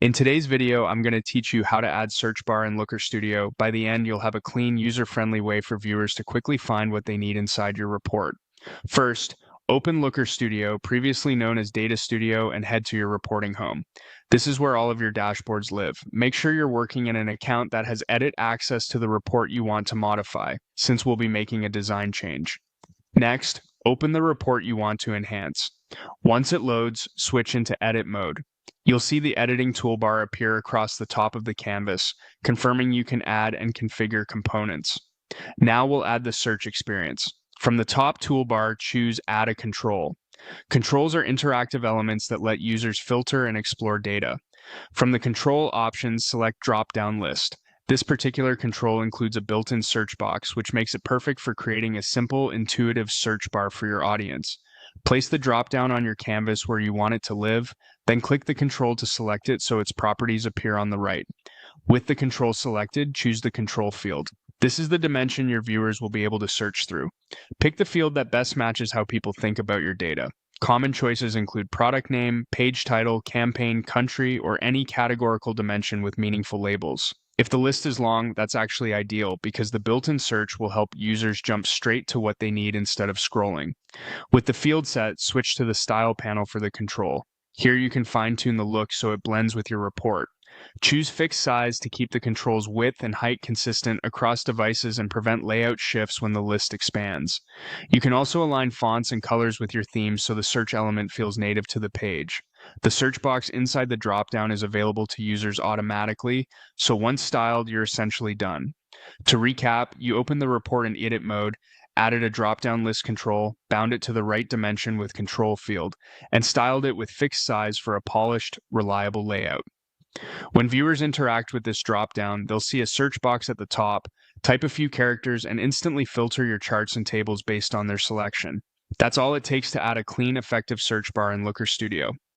In today's video, I'm going to teach you how to add search bar in Looker Studio. By the end, you'll have a clean, user-friendly way for viewers to quickly find what they need inside your report. First, open Looker Studio, previously known as Data Studio, and head to your reporting home. This is where all of your dashboards live. Make sure you're working in an account that has edit access to the report you want to modify, since we'll be making a design change. Next, open the report you want to enhance. Once it loads, switch into edit mode. You'll see the editing toolbar appear across the top of the canvas, confirming you can add and configure components. Now we'll add the search experience. From the top toolbar, choose Add a Control. Controls are interactive elements that let users filter and explore data. From the control options, select Drop-Down List. This particular control includes a built-in search box, which makes it perfect for creating a simple, intuitive search bar for your audience. Place the drop-down on your canvas where you want it to live, then click the control to select it so its properties appear on the right. With the control selected, choose the control field. This is the dimension your viewers will be able to search through. Pick the field that best matches how people think about your data. Common choices include product name, page title, campaign, country, or any categorical dimension with meaningful labels. If the list is long, that's actually ideal because the built-in search will help users jump straight to what they need instead of scrolling. With the field set, switch to the Style panel for the control. Here you can fine-tune the look so it blends with your report. Choose fixed size to keep the control's width and height consistent across devices and prevent layout shifts when the list expands. You can also align fonts and colors with your themes so the search element feels native to the page. The search box inside the dropdown is available to users automatically, so once styled, you're essentially done. To recap, you open the report in edit mode, added a drop-down list control, bound it to the right dimension with control field, and styled it with fixed size for a polished, reliable layout. When viewers interact with this dropdown, they'll see a search box at the top, type a few characters, and instantly filter your charts and tables based on their selection. That's all it takes to add a clean, effective search bar in Looker Studio.